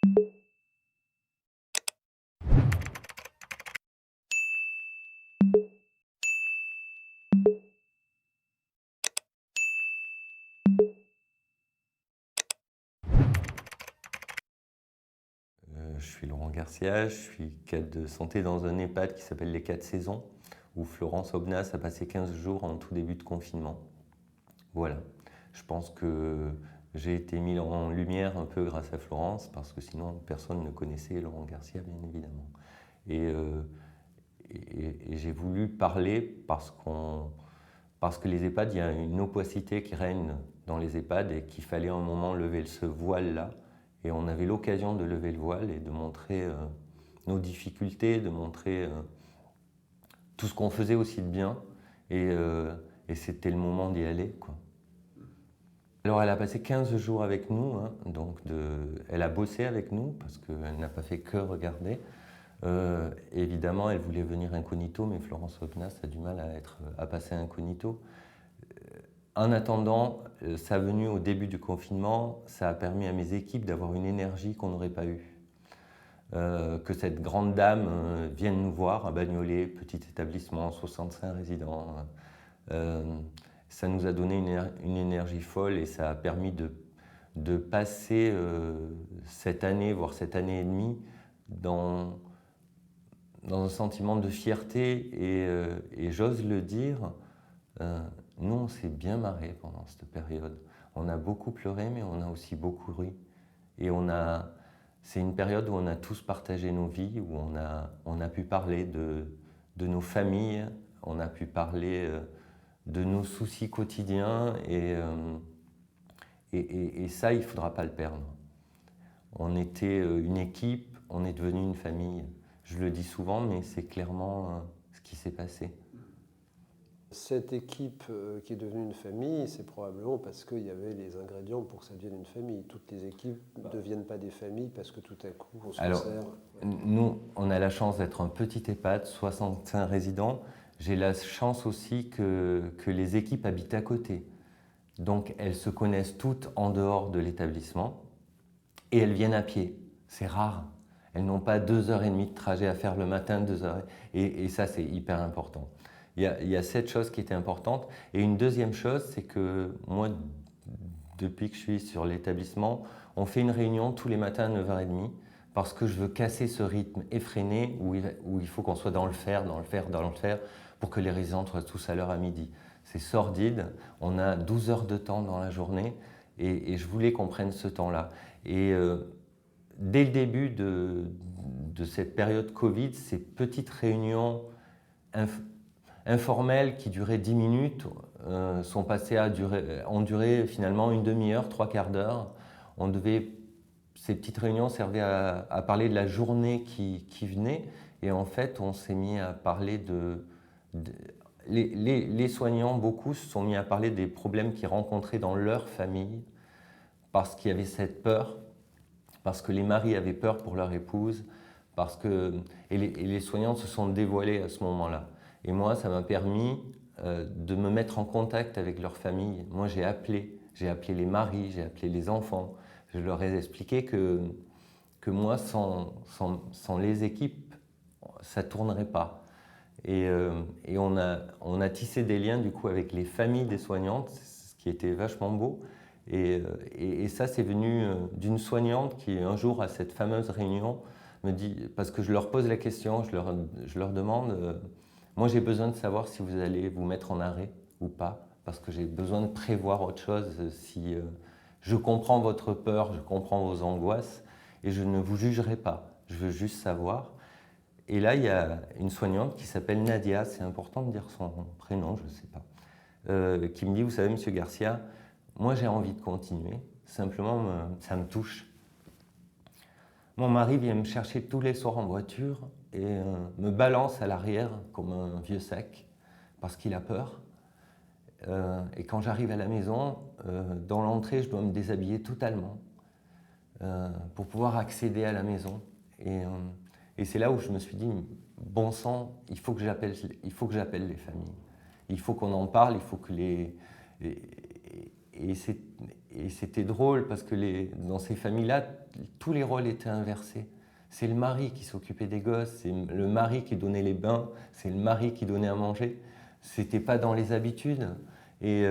Je suis Laurent Garcia, je suis cadre de santé dans un EHPAD qui s'appelle les 4 saisons, où Florence Aubenas a passé 15 jours en tout début de confinement. Voilà, je pense que j'ai été mis en lumière un peu grâce à Florence, parce que sinon personne ne connaissait Laurent Garcia, bien évidemment. Et, euh, et j'ai voulu parler parce que les EHPAD, il y a une opacité qui règne dans les EHPAD et qu'il fallait à un moment lever ce voile-là. Et on avait l'occasion de lever le voile et de montrer nos difficultés, de montrer tout ce qu'on faisait aussi de bien. Et c'était le moment d'y aller, quoi. Alors elle a passé 15 jours avec nous, hein, elle a bossé avec nous parce qu'elle n'a pas fait que regarder. Évidemment, elle voulait venir incognito, mais Florence Aubenas a du mal à passer incognito. En attendant, sa venue au début du confinement, ça a permis à mes équipes d'avoir une énergie qu'on n'aurait pas eue. Que cette grande dame vienne nous voir à Bagnolet, petit établissement, 65 résidents. Ça nous a donné une énergie folle et ça a permis de passer cette année, voire cette année et demie, dans un sentiment de fierté et j'ose le dire, nous on s'est bien marré pendant cette période. On a beaucoup pleuré mais on a aussi beaucoup ri. Et c'est une période où on a tous partagé nos vies, où on a pu parler de nos familles, on a pu parler de nos soucis quotidiens et ça, il ne faudra pas le perdre. On était une équipe, on est devenu une famille. Je le dis souvent, mais c'est clairement ce qui s'est passé. Cette équipe qui est devenue une famille, c'est probablement parce qu'il y avait les ingrédients pour que ça devienne une famille. Toutes les équipes ne deviennent pas des familles parce que tout à coup on se resserre. Nous, on a la chance d'être un petit EHPAD, 65 résidents. J'ai la chance aussi que les équipes habitent à côté. Donc elles se connaissent toutes en dehors de l'établissement et elles viennent à pied. C'est rare. Elles n'ont pas 2h30 de trajet à faire le matin, 2h. Et ça, c'est hyper important. Il y a cette chose qui était importante. Et une deuxième chose, c'est que moi, depuis que je suis sur l'établissement, on fait une réunion tous les matins à 9h30 parce que je veux casser ce rythme effréné où il faut qu'on soit dans le faire, pour que les résidents soient tous à l'heure à midi. C'est sordide, on a 12 heures de temps dans la journée et je voulais qu'on prenne ce temps-là. Et dès le début de cette période Covid, ces petites réunions informelles qui duraient 10 minutes sont passées ont duré finalement une demi-heure, 3/4 d'heure. Ces petites réunions servaient à parler de la journée qui venait et en fait on s'est mis à parler les soignants, beaucoup se sont mis à parler des problèmes qu'ils rencontraient dans leur famille parce qu'il y avait cette peur, parce que les maris avaient peur pour leur épouse, et les soignants se sont dévoilés à ce moment-là. Et moi, ça m'a permis de me mettre en contact avec leur famille. Moi, j'ai appelé les maris, j'ai appelé les enfants. Je leur ai expliqué que moi, sans les équipes, ça ne tournerait pas. Et on a tissé des liens du coup avec les familles des soignantes, ce qui était vachement beau. Et ça, c'est venu d'une soignante qui, un jour, à cette fameuse réunion, me dit, parce que je leur pose la question, je leur demande, moi j'ai besoin de savoir si vous allez vous mettre en arrêt ou pas, parce que j'ai besoin de prévoir autre chose. Si je comprends votre peur, je comprends vos angoisses, et je ne vous jugerai pas, je veux juste savoir. Et là, il y a une soignante qui s'appelle Nadia, c'est important de dire son prénom, je ne sais pas, qui me dit, vous savez, monsieur Garcia, moi j'ai envie de continuer, simplement ça me touche. Mon mari vient me chercher tous les soirs en voiture et me balance à l'arrière comme un vieux sac parce qu'il a peur. Et quand j'arrive à la maison, dans l'entrée, je dois me déshabiller totalement pour pouvoir accéder à la maison. Et c'est là où je me suis dit, bon sang, il faut que j'appelle les familles. Il faut qu'on en parle, il faut que et c'était drôle parce que dans ces familles-là, tous les rôles étaient inversés. C'est le mari qui s'occupait des gosses, c'est le mari qui donnait les bains, c'est le mari qui donnait à manger. C'était pas dans les habitudes. Et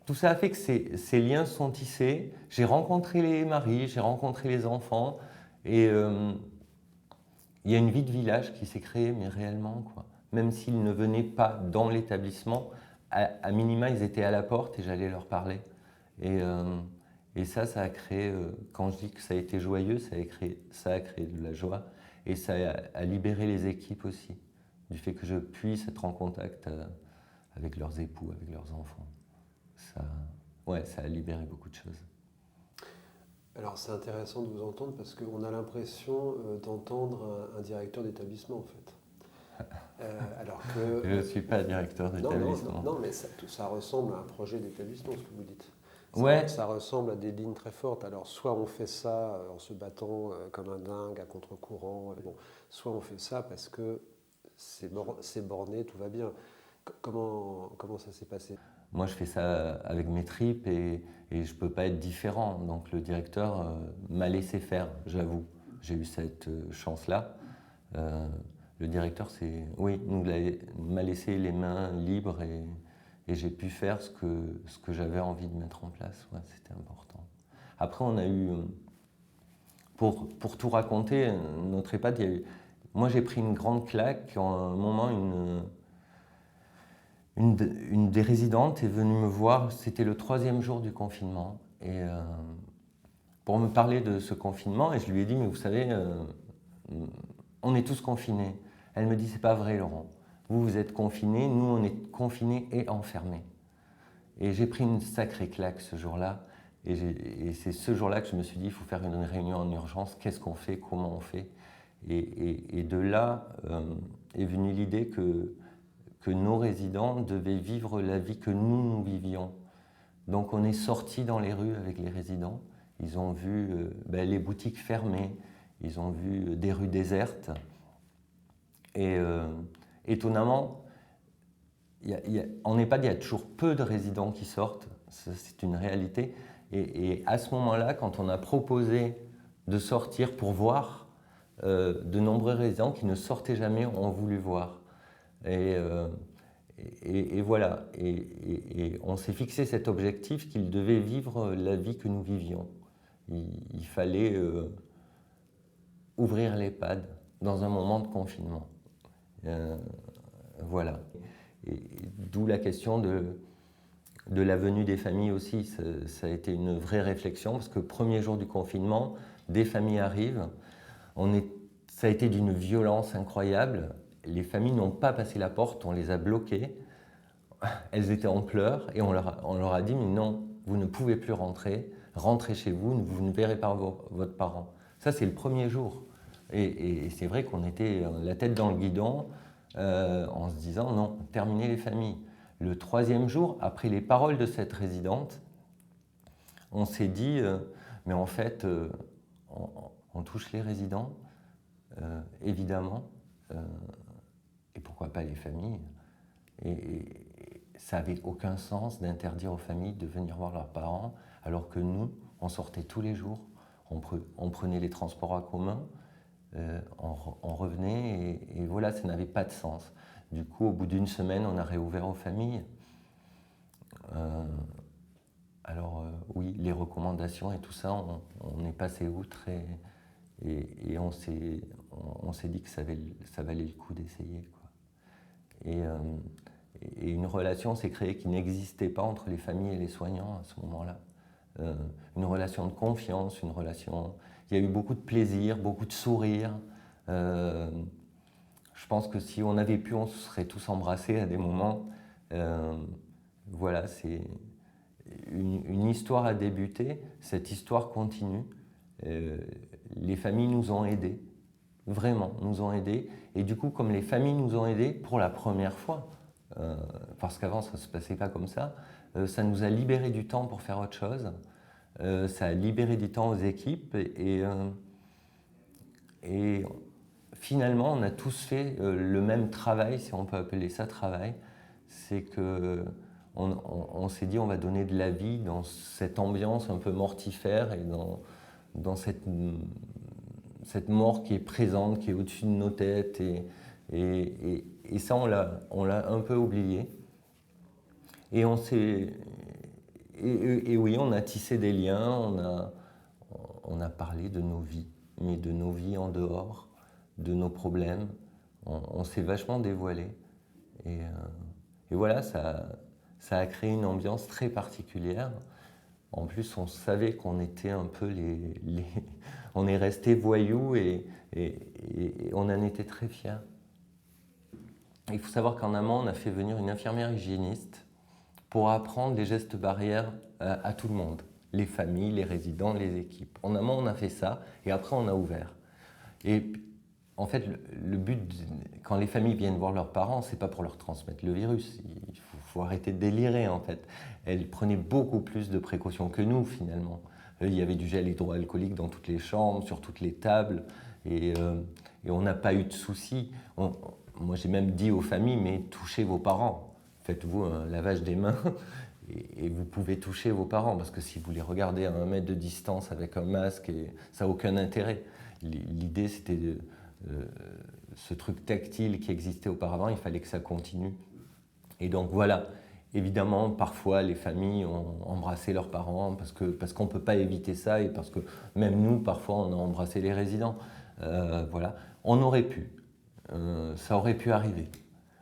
tout ça a fait que ces liens sont tissés. J'ai rencontré les maris, j'ai rencontré les enfants. Et il y a une vie de village qui s'est créée, mais réellement, quoi. Même s'ils ne venaient pas dans l'établissement, à minima, ils étaient à la porte et j'allais leur parler. Et ça a créé, quand je dis que ça a été joyeux, ça a créé de la joie. Et ça a libéré les équipes aussi, du fait que je puisse être en contact avec leurs époux, avec leurs enfants. Ça a libéré beaucoup de choses. Alors c'est intéressant de vous entendre parce qu'on a l'impression d'entendre un directeur d'établissement en fait. Alors que... Je ne suis pas directeur d'établissement. Non, mais ça ressemble à un projet d'établissement, ce que vous dites. Ça ressemble à des lignes très fortes. Alors soit on fait ça en se battant comme un dingue à contre-courant, soit on fait ça parce que c'est borné, tout va bien. Comment ça s'est passé ? Moi, je fais ça avec mes tripes et je ne peux pas être différent. Donc le directeur m'a laissé faire, j'avoue. J'ai eu cette chance-là. Le directeur, m'a laissé les mains libres et j'ai pu faire ce que j'avais envie de mettre en place. Ouais, c'était important. Après, on a eu, pour tout raconter, notre EHPAD, moi j'ai pris une grande claque. À un moment, une des résidentes est venue me voir, c'était le 3e jour du confinement, et pour me parler de ce confinement, et je lui ai dit, mais vous savez, on est tous confinés. Elle me dit, c'est pas vrai Laurent, vous êtes confinés, nous on est confinés et enfermés. Et j'ai pris une sacrée claque ce jour-là, et c'est ce jour-là que je me suis dit, il faut faire une réunion en urgence, qu'est-ce qu'on fait, comment on fait, et de là est venue l'idée que nos résidents devaient vivre la vie que nous vivions. Donc on est sortis dans les rues avec les résidents, ils ont vu les boutiques fermées, ils ont vu des rues désertes, et étonnamment, en EHPAD, il y a toujours peu de résidents qui sortent, c'est une réalité, et à ce moment-là, quand on a proposé de sortir pour voir, de nombreux résidents qui ne sortaient jamais ont voulu voir. Et voilà, et on s'est fixé cet objectif qu'ils devaient vivre la vie que nous vivions. Il fallait ouvrir l'EHPAD dans un moment de confinement. Voilà. Et d'où la question de la venue des familles aussi. Ça a été une vraie réflexion parce que le premier jour du confinement, des familles arrivent. Ça a été d'une violence incroyable. Les familles n'ont pas passé la porte, on les a bloquées. Elles étaient en pleurs et on leur a dit « mais non, vous ne pouvez plus rentrer, rentrez chez vous, vous ne verrez pas votre parent ». Ça, c'est le premier jour. Et c'est vrai qu'on était la tête dans le guidon en se disant « non, terminez les familles ». Le 3e jour, après les paroles de cette résidente, on s'est dit « mais en fait, on touche les résidents, évidemment, et pourquoi pas les familles ?» Et ça n'avait aucun sens d'interdire aux familles de venir voir leurs parents, alors que nous, on sortait tous les jours, on prenait les transports en commun, on revenait, et voilà, ça n'avait pas de sens. Du coup, au bout d'une semaine, on a réouvert aux familles. Alors oui, les recommandations et tout ça, on est passé outre et on s'est dit que ça valait le coup d'essayer, quoi. Et une relation s'est créée qui n'existait pas entre les familles et les soignants à ce moment-là. Une relation de confiance, une relation... Il y a eu beaucoup de plaisir, beaucoup de sourires. Je pense que si on avait pu, on se serait tous embrassés à des moments. Voilà, c'est une histoire a débuté, cette histoire continue. Les familles nous ont aidés, vraiment, nous ont aidés. Et du coup, comme les familles nous ont aidés pour la première fois, parce qu'avant ça ne se passait pas comme ça nous a libéré du temps pour faire autre chose, ça a libéré du temps aux équipes et finalement on a tous fait le même travail, si on peut appeler ça travail, c'est que on s'est dit on va donner de la vie dans cette ambiance un peu mortifère et dans cette mort qui est présente, qui est au-dessus de nos têtes. Et ça, on l'a un peu oublié. Et oui, on a tissé des liens, on a parlé de nos vies, mais de nos vies en dehors, de nos problèmes. On s'est vachement dévoilé. Et voilà, ça a créé une ambiance très particulière. En plus, on savait qu'on était un peu on est restés voyous et on en était très fiers. Il faut savoir qu'en amont, on a fait venir une infirmière hygiéniste pour apprendre les gestes barrières à tout le monde, les familles, les résidents, les équipes. En amont, on a fait ça et après, on a ouvert. Et en fait, le but, quand les familles viennent voir leurs parents, c'est pas pour leur transmettre le virus. Il faut arrêter de délirer, en fait. Elles prenaient beaucoup plus de précautions que nous, finalement. Il y avait du gel hydroalcoolique dans toutes les chambres, sur toutes les tables, et on n'a pas eu de soucis. Moi, j'ai même dit aux familles, mais touchez vos parents. Faites-vous un lavage des mains et vous pouvez toucher vos parents, parce que si vous les regardez à 1 mètre de distance avec un masque, ça n'a aucun intérêt. L'idée, c'était ce truc tactile qui existait auparavant, il fallait que ça continue. Et donc voilà, évidemment, parfois les familles ont embrassé leurs parents parce qu'on ne peut pas éviter ça et parce que même nous, parfois, on a embrassé les résidents. Voilà, on aurait pu, ça aurait pu arriver.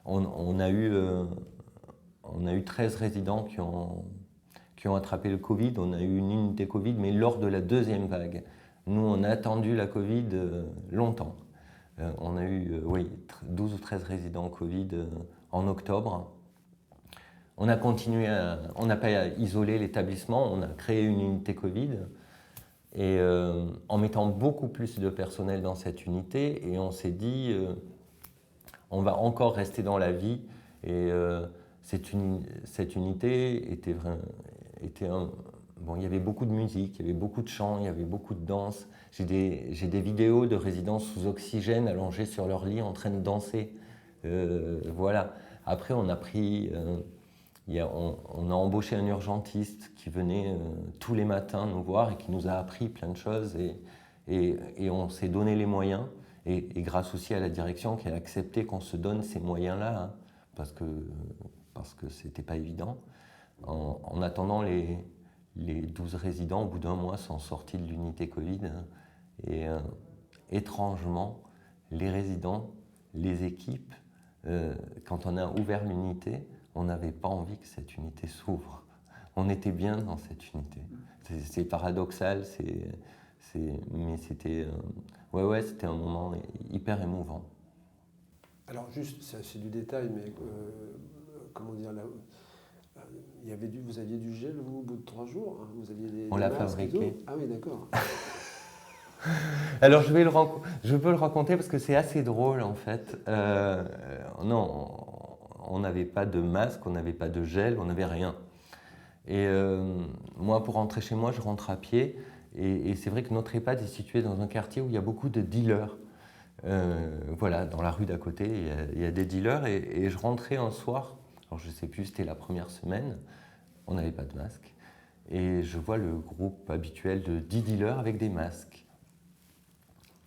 On a eu 13 résidents qui ont attrapé le Covid, on a eu une unité Covid, mais lors de la 2e vague. Nous, on a attendu la Covid longtemps. On a eu 12 ou 13 résidents Covid en octobre. On n'a pas isolé l'établissement, on a créé une unité Covid et en mettant beaucoup plus de personnel dans cette unité, et on s'est dit on va encore rester dans la vie, et cette unité était il y avait beaucoup de musique, il y avait beaucoup de chants, il y avait beaucoup de danse. J'ai des vidéos de résidents sous oxygène allongés sur leur lit en train de danser. Voilà. Après, on a embauché un urgentiste qui venait tous les matins nous voir et qui nous a appris plein de choses. Et on s'est donné les moyens. Et grâce aussi à la direction qui a accepté qu'on se donne ces moyens-là, hein, parce que c'était pas évident. En attendant, les 12 résidents, au bout d'1 mois, sont sortis de l'unité Covid. Et étrangement, les résidents, les équipes, quand on a ouvert l'unité, on n'avait pas envie que cette unité s'ouvre. On était bien dans cette unité. C'est paradoxal, mais c'était c'était un moment hyper émouvant. Alors juste, c'est du détail, mais comment dire là, vous aviez du gel, vous, au bout de 3 jours, hein, vous aviez on l'a fabriqué. Ah oui, d'accord. Alors je peux le raconter parce que c'est assez drôle en fait. Non, on n'avait pas de masque, on n'avait pas de gel, on n'avait rien. Et moi, pour rentrer chez moi, je rentre à pied. Et c'est vrai que notre EHPAD est situé dans un quartier où il y a beaucoup de dealers. Voilà, dans la rue d'à côté, il y a des dealers. Et je rentrais un soir, alors je ne sais plus, c'était la première semaine, on n'avait pas de masque. Et je vois le groupe habituel de 10 dealers avec des masques.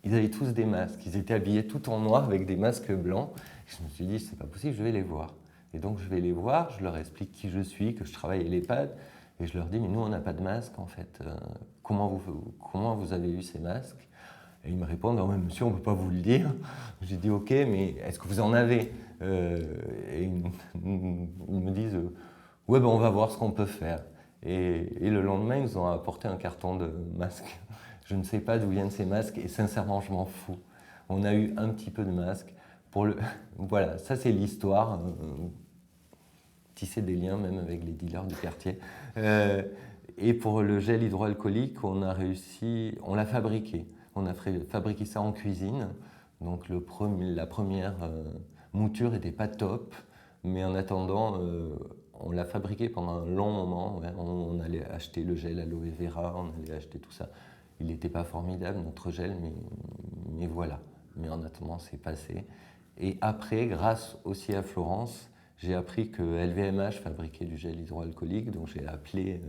Ils avaient tous des masques, ils étaient habillés tout en noir avec des masques blancs. Et je me suis dit, c'est pas possible, je vais les voir. Et donc je vais les voir, je leur explique qui je suis, que je travaille à l'EHPAD. Et je leur dis, mais nous, on n'a pas de masque, en fait. Comment vous avez eu ces masques? Et ils me répondent, non, mais monsieur, on ne peut pas vous le dire. J'ai dit, ok, mais est-ce que vous en avez? Et ils me disent, ouais, ben, on va voir ce qu'on peut faire. Et le lendemain, ils nous ont apporté un carton de masques. Je ne sais pas d'où viennent ces masques, et sincèrement, je m'en fous. On a eu un petit peu de masques. Voilà, ça c'est l'histoire. Tisser des liens même avec les dealers du quartier. Et pour le gel hydroalcoolique, on l'a fabriqué. On a fabriqué ça en cuisine. Donc la première mouture n'était pas top, mais en attendant, on l'a fabriqué pendant un long moment. Ouais. On allait acheter le gel aloe vera, on allait acheter tout ça. Il n'était pas formidable, notre gel, mais voilà. Mais en attendant, c'est passé. Et après, grâce aussi à Florence, j'ai appris que LVMH fabriquait du gel hydroalcoolique, donc j'ai appelé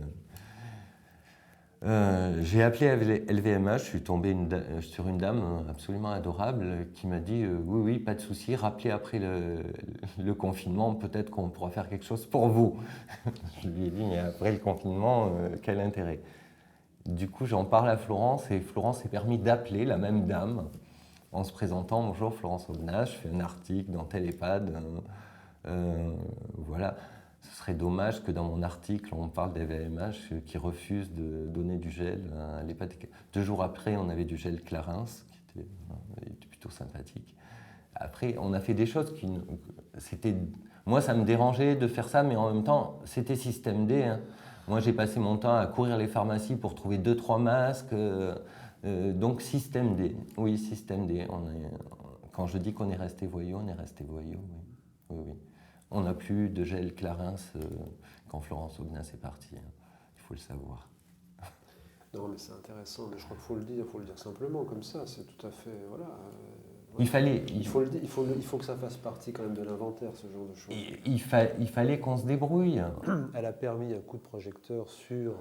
LVMH, je suis tombé sur une dame absolument adorable qui m'a dit oui, oui, pas de souci, rappelez après le confinement, peut-être qu'on pourra faire quelque chose pour vous. Je lui ai dit, mais après le confinement, quel intérêt? Du coup, j'en parle à Florence et Florence s'est permis d'appeler la même dame en se présentant, bonjour Florence Aubenas, je fais un article dans tel EHPAD. Voilà. Ce serait dommage que dans mon article, on parle des VMH qui refusent de donner du gel à l'EHPAD. 2 jours après, on avait du gel Clarins, qui était plutôt sympathique. Après, on a fait des choses qui... Moi, ça me dérangeait de faire ça, mais en même temps, c'était système D. Hein. Moi, j'ai passé mon temps à courir les pharmacies pour trouver 2-3 masques. Donc, système D. Oui, système D. Quand je dis qu'on est resté voyou, on est resté voyou, oui. Oui, oui. On n'a plus de gel Clarins quand Florence Aubenas est partie. Hein. Il faut le savoir. Non, mais c'est intéressant. Mais je crois qu'il faut le dire simplement comme ça. C'est tout à fait... Voilà. Il faut que ça fasse partie quand même de l'inventaire, ce genre de choses. Il fallait qu'on se débrouille. Elle a permis un coup de projecteur sur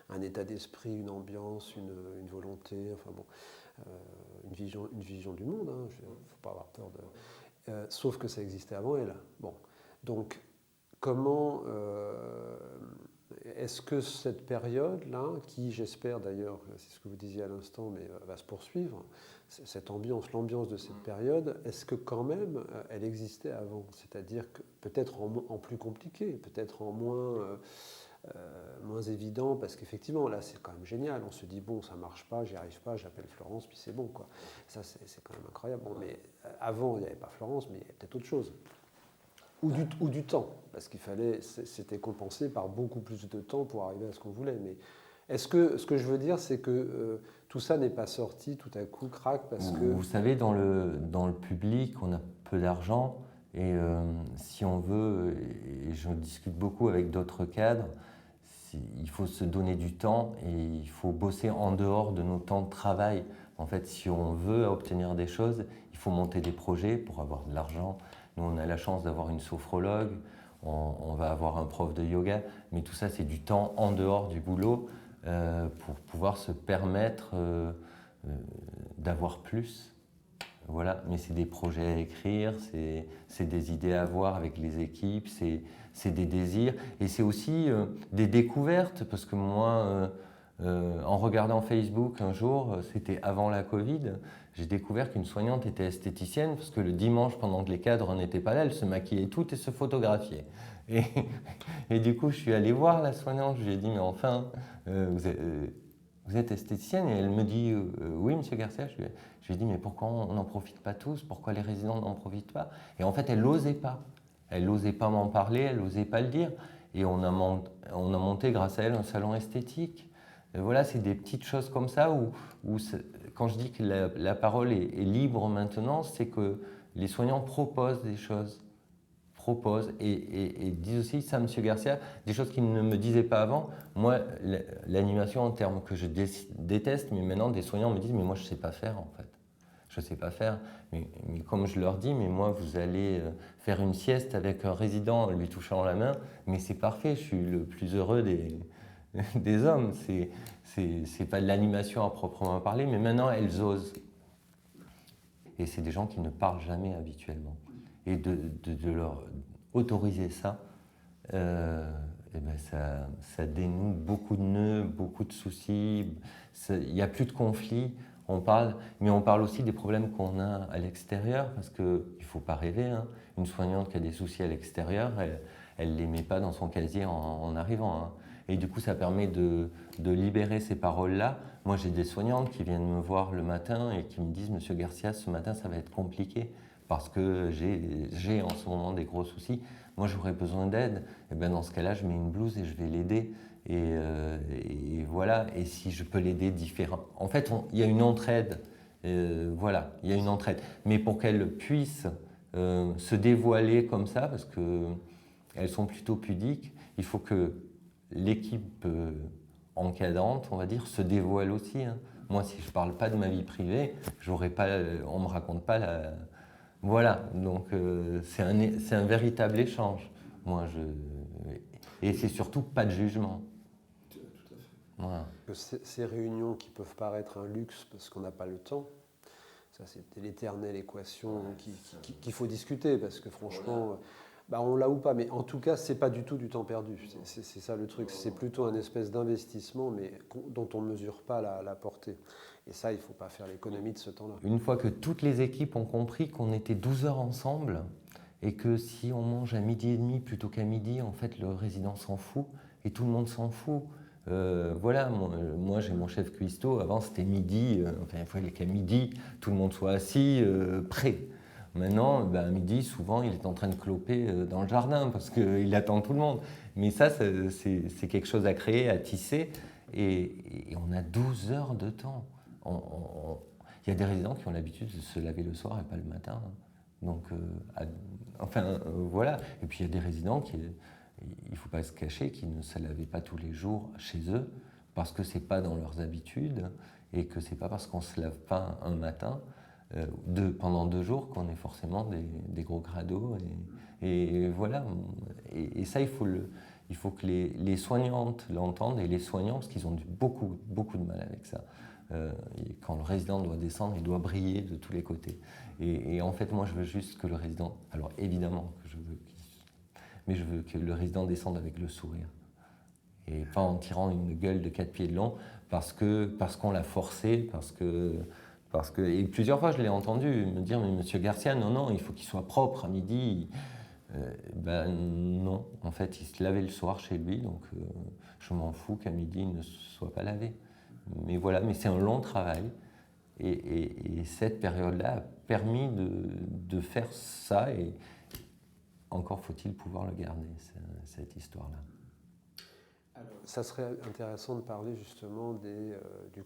un état d'esprit, une ambiance, une volonté, enfin bon, une vision du monde. Il ne faut pas avoir peur de... sauf que ça existait avant elle. Bon, donc comment est-ce que cette période-là, qui j'espère d'ailleurs, c'est ce que vous disiez à l'instant, mais va se poursuivre, l'ambiance de cette période, est-ce que quand même elle existait avant? C'est-à-dire que peut-être en plus compliqué, peut-être en moins évident, parce qu'effectivement là c'est quand même génial, on se dit bon ça marche pas, j'y arrive pas, j'appelle Florence, puis c'est bon quoi. Ça c'est quand même incroyable. Bon, mais avant il n'y avait pas Florence, mais il y avait peut-être autre chose. Ou du temps, parce c'était compensé par beaucoup plus de temps pour arriver à ce qu'on voulait. Mais ce que je veux dire, c'est que tout ça n'est pas sorti tout à coup, crac, parce que... Vous savez, dans le public, on a peu d'argent, et si on veut, et je discute beaucoup avec d'autres cadres, il faut se donner du temps et il faut bosser en dehors de nos temps de travail. En fait, si on veut obtenir des choses, il faut monter des projets pour avoir de l'argent. Nous, on a la chance d'avoir une sophrologue, on va avoir un prof de yoga, mais tout ça, c'est du temps en dehors du boulot pour pouvoir se permettre d'avoir plus. Voilà, mais c'est des projets à écrire, c'est des idées à avoir avec les équipes, c'est des désirs, et c'est aussi des découvertes, parce que moi, en regardant Facebook un jour, c'était avant la Covid, j'ai découvert qu'une soignante était esthéticienne, parce que le dimanche, pendant que les cadres n'étaient pas là, elle se maquillait toute et se photographiait. Et du coup, je suis allé voir la soignante, je lui ai dit, mais enfin, vous êtes esthéticienne? Et elle me dit, oui, monsieur Garcia. Je lui ai dit, mais pourquoi on n'en profite pas tous? Pourquoi les résidents n'en profitent pas? Et en fait, elle n'osait pas. Elle n'osait pas m'en parler, elle n'osait pas le dire. Et on a monté, grâce à elle, un salon esthétique. Et voilà, c'est des petites choses comme ça où quand je dis que la parole est libre maintenant, c'est que les soignants proposent des choses. Proposent et disent aussi ça, monsieur Garcia, des choses qu'ils ne me disaient pas avant. Moi, l'animation, en termes que je déteste, mais maintenant, des soignants me disent, mais moi, je ne sais pas faire, en fait. Je ne sais pas faire. Mais comme je leur dis, mais moi, vous allez faire une sieste avec un résident en lui touchant la main, mais c'est parfait, je suis le plus heureux des hommes. C'est pas de l'animation à proprement parler, mais maintenant, elles osent. Et c'est des gens qui ne parlent jamais habituellement. Et de leur autoriser ça, et ben ça dénoue beaucoup de nœuds, beaucoup de soucis. Il n'y a plus de conflits. On parle, mais on parle aussi des problèmes qu'on a à l'extérieur, parce qu'il ne faut pas rêver. Hein. Une soignante qui a des soucis à l'extérieur, elle ne les met pas dans son casier en arrivant. Hein. Et du coup, ça permet de libérer ces paroles-là. Moi, j'ai des soignantes qui viennent me voir le matin et qui me disent « Monsieur Garcia, ce matin, ça va être compliqué parce que j'ai en ce moment des gros soucis. Moi, j'aurais besoin d'aide. » Et ben, dans ce cas-là, je mets une blouse et je vais l'aider. Et voilà. Et si je peux l'aider différemment. En fait, il y a une entraide. Voilà, il y a une entraide. Mais pour qu'elle puisse se dévoiler comme ça, parce qu'elles sont plutôt pudiques, il faut que l'équipe encadrante, on va dire, se dévoile aussi. Hein. Moi, si je ne parle pas de ma vie privée, on ne me raconte pas Voilà, donc c'est un véritable échange. Et c'est surtout pas de jugement. Tout à fait. Voilà. Ces réunions qui peuvent paraître un luxe parce qu'on n'a pas le temps, ça c'est l'éternelle équation qu'il faut discuter parce que franchement, on l'a ou pas, mais en tout cas c'est pas du tout du temps perdu. C'est ça le truc, c'est plutôt un espèce d'investissement mais dont on ne mesure pas la portée. Et ça, il ne faut pas faire l'économie de ce temps-là. Une fois que toutes les équipes ont compris qu'on était 12 heures ensemble et que si on mange à 12h30 plutôt qu'à midi, en fait le résident s'en fout et tout le monde s'en fout. Voilà, moi j'ai mon chef cuistot, avant c'était midi, il fallait qu'à midi tout le monde soit assis, prêt. Maintenant, à midi, souvent il est en train de cloper dans le jardin parce qu'il attend tout le monde. Mais ça, c'est quelque chose à créer, à tisser et on a 12 heures de temps. Il y a des résidents qui ont l'habitude de se laver le soir et pas le matin. Donc, voilà. Et puis il y a des résidents il ne faut pas se cacher, qui ne se lavaient pas tous les jours chez eux parce que ce n'est pas dans leurs habitudes et que ce n'est pas parce qu'on ne se lave pas un matin pendant 2 jours qu'on est forcément des gros crados. Et voilà. Et ça, il faut que les soignantes l'entendent et les soignants, parce qu'ils ont beaucoup, beaucoup de mal avec ça. Et quand le résident doit descendre, il doit briller de tous les côtés. Et en fait, moi, je veux juste que le résident... Alors, évidemment, mais je veux que le résident descende avec le sourire. Et pas en tirant une gueule de 4 pieds de long parce qu'on l'a forcé, et plusieurs fois, je l'ai entendu me dire « Mais monsieur Garcia, non, il faut qu'il soit propre à midi. » Non, en fait, il se lavait le soir chez lui, donc je m'en fous qu'à midi, il ne soit pas lavé. Mais voilà, mais c'est un long travail. Et cette période-là a permis de faire ça. Et encore faut-il pouvoir le garder, cette histoire-là. Alors, ça serait intéressant de parler justement du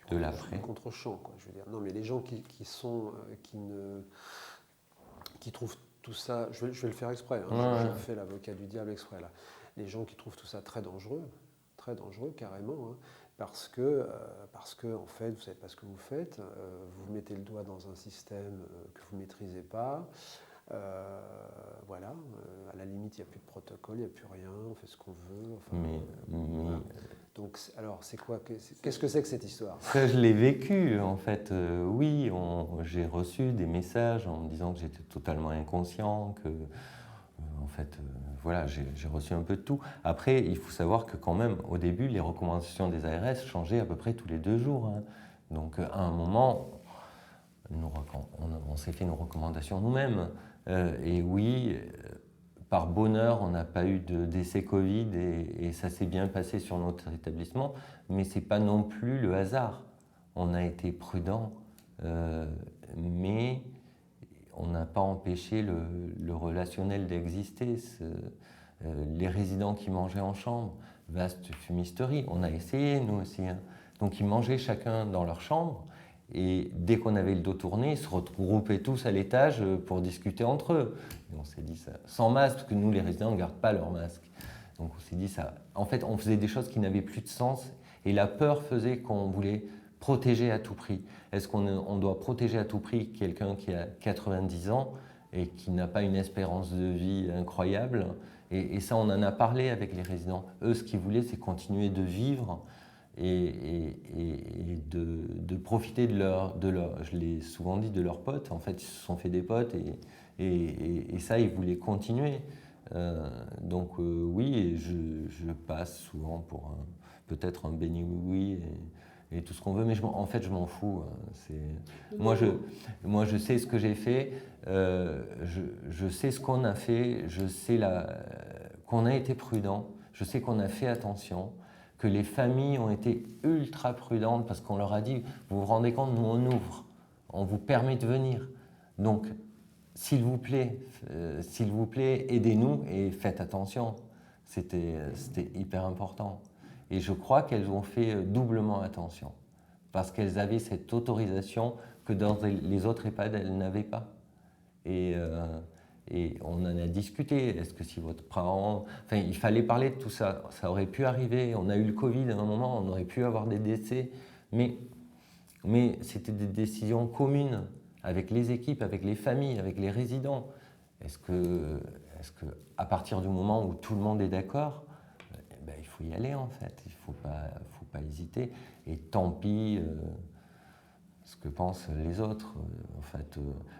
contre-champ, quoi, je veux dire. Non, mais les gens qui trouvent tout ça, je vais le faire exprès, hein, je fais l'avocat du diable exprès là. Les gens qui trouvent tout ça très dangereux carrément, hein, parce que en fait, vous ne savez pas ce que vous faites, vous mettez le doigt dans un système que vous ne maîtrisez pas. Voilà, à la limite, il n'y a plus de protocole, il n'y a plus rien, on fait ce qu'on veut. Voilà. Donc, alors, c'est quoi qu'est-ce que c'est que cette histoire? Ça, je l'ai vécu, en fait. Oui, j'ai reçu des messages en me disant que j'étais totalement inconscient, que, en fait, voilà, j'ai reçu un peu de tout. Après, il faut savoir que quand même, au début, les recommandations des ARS changeaient à peu près tous les 2 jours. Hein. Donc, à un moment, on s'est fait nos recommandations nous-mêmes. Et oui, par bonheur, on n'a pas eu de décès Covid et ça s'est bien passé sur notre établissement, mais ce n'est pas non plus le hasard. On a été prudents, mais on n'a pas empêché le relationnel d'exister. Les résidents qui mangeaient en chambre, vaste fumisterie, on a essayé nous aussi. Hein. Donc ils mangeaient chacun dans leur chambre. Et dès qu'on avait le dos tourné, ils se regroupaient tous à l'étage pour discuter entre eux. Et on s'est dit ça, sans masque, parce que nous, les résidents, ne gardent pas leur masque. Donc on s'est dit ça. En fait, on faisait des choses qui n'avaient plus de sens. Et la peur faisait qu'on voulait protéger à tout prix. Est-ce qu'on doit protéger à tout prix quelqu'un qui a 90 ans et qui n'a pas une espérance de vie incroyable? Et ça, on en a parlé avec les résidents. Eux, ce qu'ils voulaient, c'est continuer de vivre et de profiter de leur, je l'ai souvent dit, de leurs potes. En fait, ils se sont fait des potes et ça, ils voulaient continuer. Donc oui, et je passe souvent pour peut-être un béni oui et tout ce qu'on veut, mais en fait, je m'en fous. Moi, je sais ce que j'ai fait, je sais ce qu'on a fait, je sais qu'on a été prudent, je sais qu'on a fait attention, que les familles ont été ultra prudentes parce qu'on leur a dit, vous vous rendez compte, nous on ouvre, on vous permet de venir. Donc, s'il vous plaît, aidez-nous et faites attention. C'était hyper important. Et je crois qu'elles ont fait doublement attention parce qu'elles avaient cette autorisation que dans les autres EHPAD, elles n'avaient pas. Et on en a discuté. Est-ce que si votre parent... Enfin, il fallait parler de tout ça. Ça aurait pu arriver. On a eu le Covid à un moment, on aurait pu avoir des décès. Mais Mais c'était des décisions communes avec les équipes, avec les familles, avec les résidents. Est-ce que à partir du moment où tout le monde est d'accord, ben, il faut y aller en fait, il ne faut pas hésiter. Et tant pis ce que pensent les autres. En fait,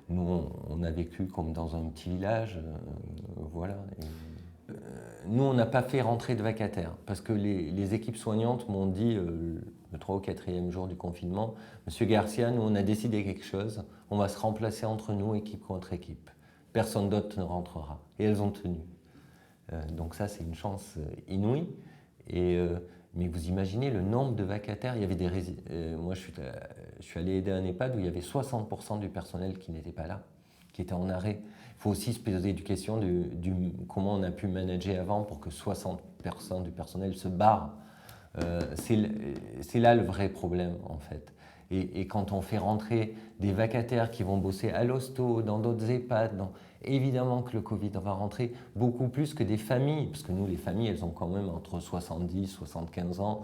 nous, on a vécu comme dans un petit village, voilà. Et, nous, on n'a pas fait rentrer de vacataires parce que les équipes soignantes m'ont dit le 3 ou 4e jour du confinement, Monsieur Garcia, nous, on a décidé quelque chose, on va se remplacer entre nous, équipe contre équipe. Personne d'autre ne rentrera. Et elles ont tenu. Donc ça, c'est une chance inouïe. Mais vous imaginez le nombre de vacataires. Il y avait moi, je suis allé aider un EHPAD où il y avait 60% du personnel qui n'était pas là, qui était en arrêt. Il faut aussi se poser des questions comment on a pu manager avant pour que 60% du personnel se barre. C'est là le vrai problème, en fait. Et quand on fait rentrer des vacataires qui vont bosser à l'hosto, dans d'autres EHPAD, évidemment que le Covid va rentrer beaucoup plus que des familles, parce que nous, les familles, elles ont quand même entre 70 et 75 ans,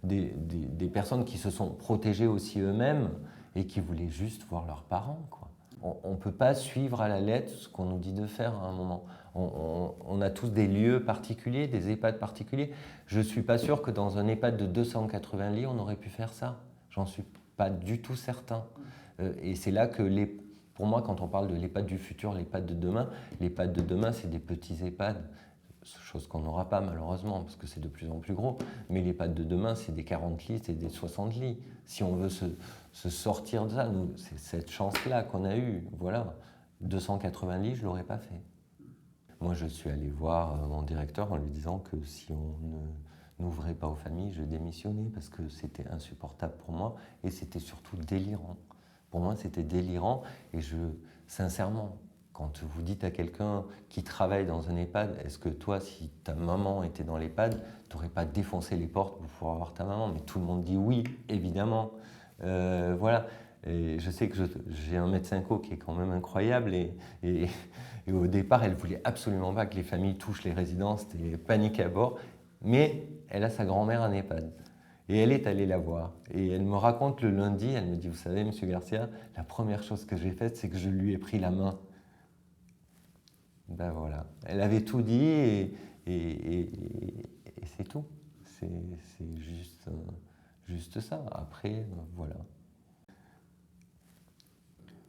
des personnes qui se sont protégées aussi eux-mêmes et qui voulaient juste voir leurs parents, quoi. On ne peut pas suivre à la lettre ce qu'on nous dit de faire à un moment. On a tous des lieux particuliers, des EHPAD particuliers. Je ne suis pas sûr que dans un EHPAD de 280 lits, on aurait pu faire ça. J'en suis pas du tout certain. Et c'est là que, pour moi, quand on parle de l'EHPAD du futur, l'EHPAD de demain, c'est des petits EHPAD. Chose qu'on n'aura pas malheureusement, parce que c'est de plus en plus gros. Mais l'EHPAD de demain, c'est des 40 lits, c'est des 60 lits. Si on veut se sortir de ça, c'est cette chance-là qu'on a eue. Voilà, 280 lits, je ne l'aurais pas fait. Moi, je suis allé voir mon directeur en lui disant que si on n'ouvrait pas aux familles, je démissionnais parce que c'était insupportable pour moi et c'était surtout délirant. Pour moi, c'était délirant et sincèrement, quand vous dites à quelqu'un qui travaille dans un EHPAD, est-ce que toi, si ta maman était dans l'EHPAD, tu n'aurais pas défoncé les portes pour pouvoir voir ta maman? Mais tout le monde dit oui, évidemment. Voilà. Et je sais que j'ai un médecin co qui est quand même incroyable et au départ, elle ne voulait absolument pas que les familles touchent les résidents, c'était panique à bord. Mais elle a sa grand-mère en EHPAD. Et elle est allée la voir. Et elle me raconte le lundi, elle me dit, vous savez, Monsieur Garcia, la première chose que j'ai faite, c'est que je lui ai pris la main. Ben voilà. Elle avait tout dit et c'est tout. C'est juste ça. Après, voilà.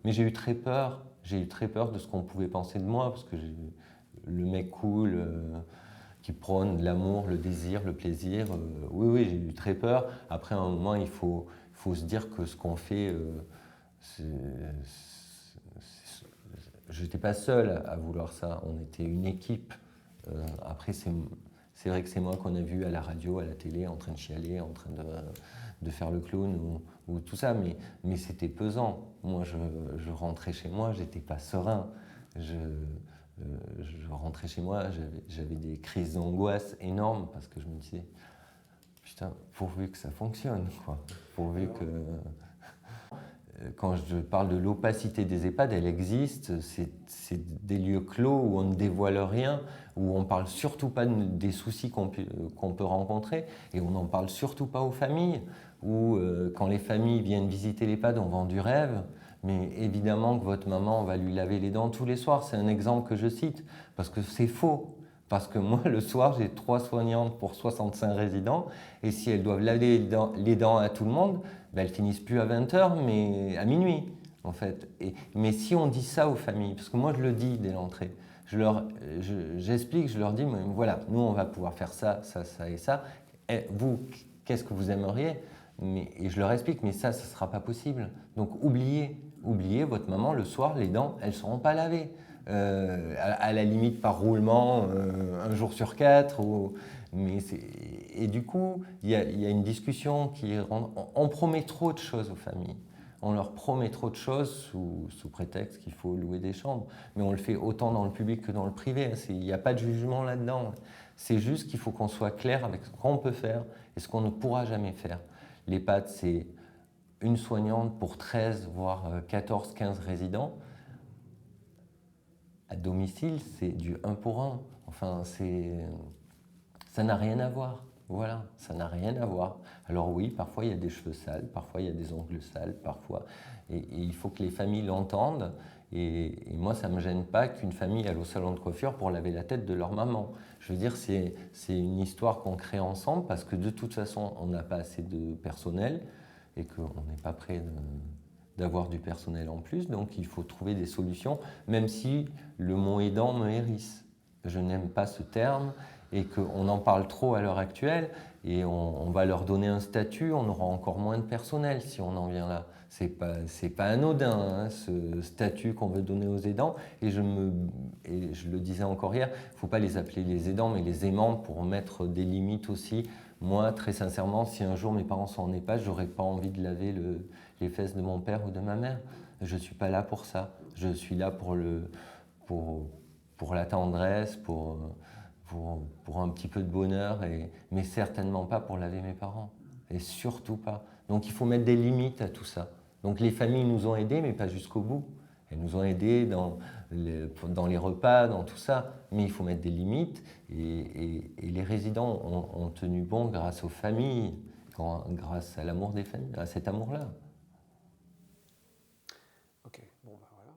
Mais j'ai eu très peur. J'ai eu très peur de ce qu'on pouvait penser de moi, parce que le mec cool qui prône l'amour, le désir, le plaisir. Oui, j'ai eu très peur. Après, à un moment, il faut se dire que ce qu'on fait, je n'étais pas seul à vouloir ça. On était une équipe. Après, c'est vrai que c'est moi qu'on a vu à la radio, à la télé, en train de chialer, en train de faire le clown ou tout ça, mais c'était pesant. Moi, je rentrais chez moi, j'étais pas serein. Je rentrais chez moi, j'avais des crises d'angoisse énormes parce que je me disais, putain, pourvu que ça fonctionne, quoi. Pourvu que... Quand je parle de l'opacité des EHPAD, elle existe. C'est des lieux clos où on ne dévoile rien, où on ne parle surtout pas des soucis qu'on peut rencontrer, et on n'en parle surtout pas aux familles, où quand les familles viennent visiter l'EHPAD, on vend du rêve. Mais évidemment que votre maman va lui laver les dents tous les soirs. C'est un exemple que je cite, parce que c'est faux. Parce que moi, le soir, j'ai 3 soignantes pour 65 résidents, et si elles doivent laver les dents à tout le monde, ben, elles finissent plus à 20h, mais à minuit, en fait. Mais si on dit ça aux familles, parce que moi, je le dis dès l'entrée, j'explique, je leur dis, voilà, nous, on va pouvoir faire ça, ça, ça et ça. Et vous, qu'est-ce que vous aimeriez? Et je leur explique, mais ça ne sera pas possible. Donc, oubliez votre maman, le soir, les dents, elles ne seront pas lavées. À la limite par roulement, un jour sur 4. Et du coup, il y a une discussion on promet trop de choses aux familles. On leur promet trop de choses sous prétexte qu'il faut louer des chambres. Mais on le fait autant dans le public que dans le privé. Il n'y a pas de jugement là-dedans. C'est juste qu'il faut qu'on soit clair avec ce qu'on peut faire et ce qu'on ne pourra jamais faire. L'EHPAD, c'est une soignante pour 13, voire 14, 15 résidents. À domicile, c'est du 1 pour 1. Enfin, ça n'a rien à voir. Voilà, ça n'a rien à voir. Alors oui, parfois il y a des cheveux sales, parfois il y a des ongles sales, parfois. Et il faut que les familles l'entendent. Et moi, ça ne me gêne pas qu'une famille aille au salon de coiffure pour laver la tête de leur maman. Je veux dire, c'est une histoire qu'on crée ensemble parce que de toute façon, on n'a pas assez de personnel et qu'on n'est pas prêt d'avoir du personnel en plus. Donc il faut trouver des solutions, même si le mot aidant me hérisse. Je n'aime pas ce terme et qu'on en parle trop à l'heure actuelle et on va leur donner un statut, on aura encore moins de personnel si on en vient là. C'est pas anodin, hein, ce statut qu'on veut donner aux aidants. Et je le disais encore hier, il ne faut pas les appeler les aidants, mais les aimants pour mettre des limites aussi. Moi, très sincèrement, si un jour mes parents sont en EHPAD, je n'aurais pas envie de laver les fesses de mon père ou de ma mère. Je ne suis pas là pour ça. Je suis là pour la tendresse, pour un petit peu de bonheur, mais certainement pas pour laver mes parents. Et surtout pas. Donc il faut mettre des limites à tout ça. Donc les familles nous ont aidés, mais pas jusqu'au bout. Elles nous ont aidés dans les repas, dans tout ça. Mais il faut mettre des limites. Et les résidents ont tenu bon grâce aux familles, grâce à l'amour des familles, à cet amour-là. Ok, bon bah voilà.